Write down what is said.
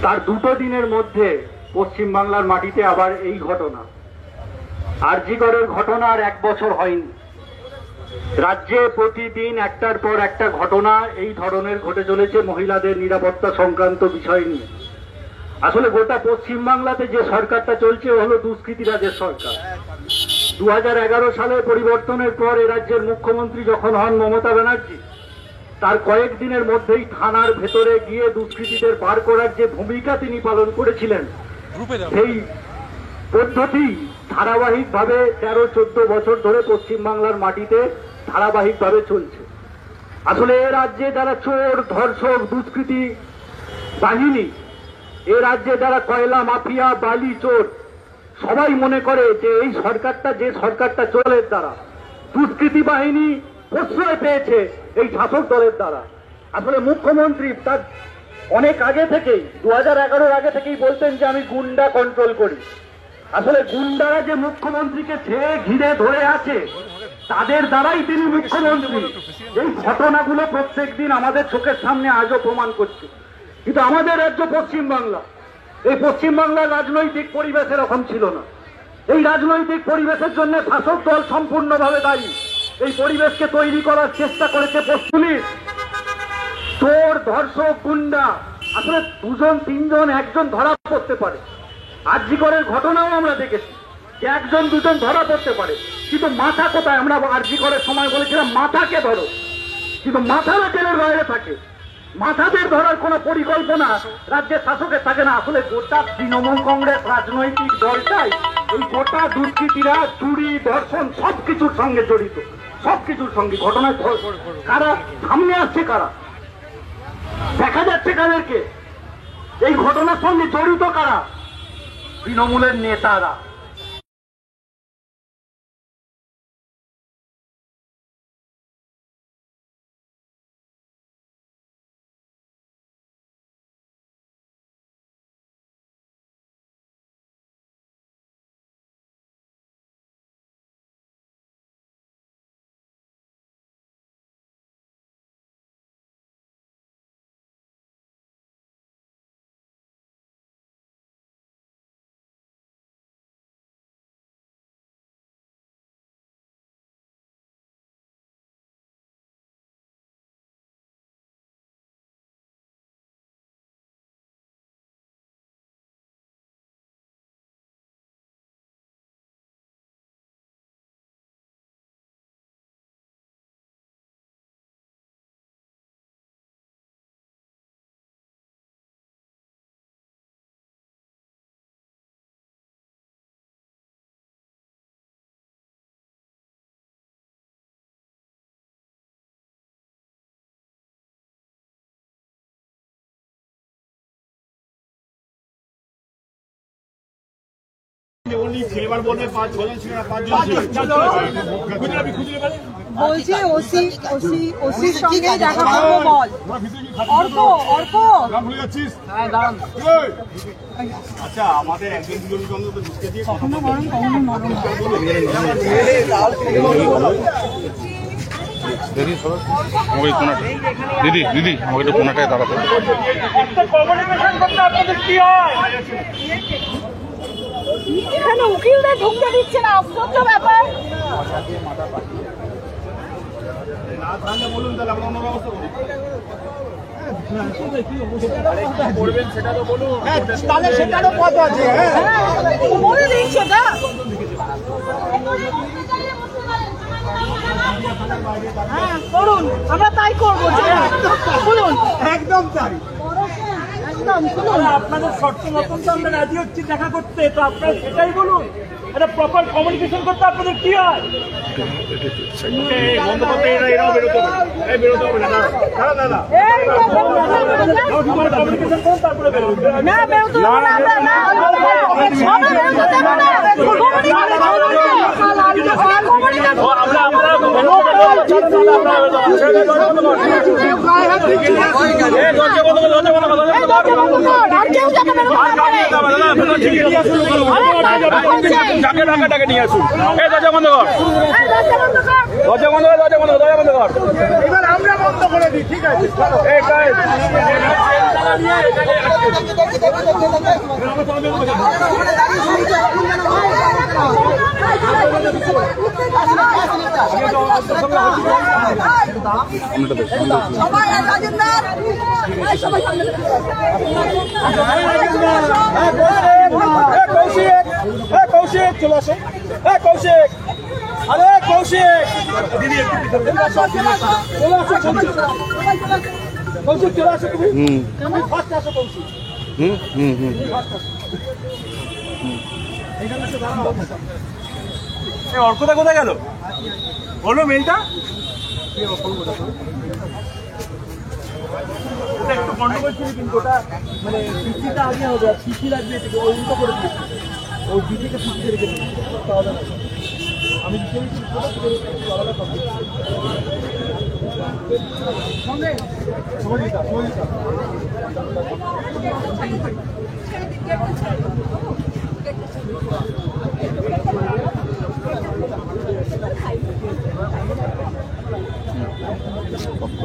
তার দুটো দিনের মধ্যে পশ্চিম বাংলার মাটিতে আবার এই ঘটনা। আরজিকরের ঘটনা আর 1 বছর হয়নি। রাজ্যে প্রতিদিন একটার পর একটা ঘটনা এই ধরনের ঘটে চলেছে মহিলাদের নিরাপত্তা সংক্রান্ত বিষয় নিয়ে। আসলে গোটা পশ্চিম বাংলাতে যে সরকারটা চলছে হলো দুষ্কৃতীরাজের সরকার। 2011 সালে পরিবর্তনের পর এ রাজ্যের মুখ্যমন্ত্রী যখন হন মমতা ব্যানার্জি, তার কয়েকদিনের মধ্যেই থানার ভেতরে গিয়ে দুষ্কৃতীদের পার করার যে ভূমিকা তিনি পালন করেছিলেন, সেই পদ্ধতি ধারাবাহিকভাবে 13-14 বছর ধরে পশ্চিম বাংলার মাটিতে ধারাবাহিকভাবে চলছে। আসলে এ রাজ্যে যারা চোর, ধর্ষক, দুষ্কৃতী বাহিনী, এ রাজ্যে যারা কয়লা মাফিয়া, বালি চোর, সবাই মনে করে যে এই সরকারটা, যে সরকারটা চলে দ্বারা দুষ্কৃতী বাহিনী প্রশ্রয় পেয়েছে এই শাসক দলের দ্বারা। আসলে মুখ্যমন্ত্রী তার অনেক আগে থেকেই, 2011 আগে থেকেই বলতেন যে আমি গুন্ডা কন্ট্রোল করি। আসলে গুন্ডারা যে মুখ্যমন্ত্রীকে ছেড়ে ঘিরে ধরে আছে, তাদের দ্বারাই তিনি মুখ্যমন্ত্রী। এই ঘটনাগুলো প্রত্যেকদিন আমাদের চোখের সামনে আজও প্রমাণ করছে। কিন্তু আমাদের রাজ্য পশ্চিম বাংলা, এই পশ্চিম বাংলার রাজনৈতিক পরিবেশ এরকম ছিল না। এই রাজনৈতিক পরিবেশের জন্য শাসক দল সম্পূর্ণভাবে দায়ী। এই পরিবেশকে তৈরি করার চেষ্টা করেছে পুলিশ। চোর, ধর্ষক, গুন্ডা, আসলে 2-3 একজন ধরা পড়তে পারে। আরজিকরের ঘটনাও আমরা দেখেছি যে 1-2 ধরা পড়তে পারে, কিন্তু মাথা কোথায়? আমরা আরজিকরের সময় বলেছিলাম মাথাকে ধরো, কিন্তু মাথারা জেলের বাইরে থাকে। মাথাদের ধরার কোন পরিকল্পনা রাজ্যের শাসকের থাকে না। আসলে গোটা তৃণমূল কংগ্রেস রাজনৈতিক দলটাই এই গোটা দুষ্কৃতীরা, চুরি, ধর্ষণ সবকিছুর সঙ্গে জড়িত, সবকিছুর সঙ্গে। ঘটনায় কারা সামনে আসছে, কারা দেখা যাচ্ছে, কাদেরকে এই ঘটনার সঙ্গে জড়িত কারা? তৃণমূলের নেতারা। বলছি ওসির সঙ্গে দেখা করবো বল। অর্ক আচ্ছা, আমাদের একজন দুজন দিয়ে কখনো গরম কখনো নরম। দিদি আমাকে কোনাটা, দিদি আমাকে একটু কোনাটায় দাঁড়াতে। এখানে উকিলরা ঢুকতে দিচ্ছে না, আশ্চর্য ব্যাপার। বলুন, তাহলে আমরা অন্য ব্যবস্থা করবেন, সেটা তো বলুন। তাহলে সেটারও পথ আছে। বলে দিন সেটা। হ্যাঁ করুন, আমরা তাই করবো। বলুন, একদম তাই। আপনাদের শর্ত মতন তো আমরা রাজি হচ্ছি দেখা করতে, তো আপনারা সেটাই বলুন। একটা প্রপার কমিউনিকেশন করতে আপনাদের কি হয়? এরাও বেরোতে হবে, বেরোতে হবে না। দাদা কমিউনিকেশন করুন, তারপরে বেরোবেন। না বেরোতে হবে না, আমরা না টাকা নিয়ে আসুন। দরজা বন্ধ কর, দরজা বন্ধ কর, দরজা বন্ধ কর। এবার আমরা বন্ধ করে দিই, ঠিক আছে? নিয়ে সবাই রাজেন্দ্র সবাই সামনে কৌশিক চলে আসো। কৌশিক, আরে কৌশিক দিদি চলে আসো, কৌশিক চলে আসো। তুমি ফার্স্ট আসো কৌশিক। অর্কদা কোথায় গেল? বলো মেলটা ওটা একটু গন্ডগোল ছিল, কিন্তু ওটা মানে পিসিটা আগে হবে, আর পিসি লাগবে এদিকে, ওই উল্টো করে দিয়েছে। ওই দিদিকে পিসিতে রেখে দিয়েছে, তাহলে না। আমি কত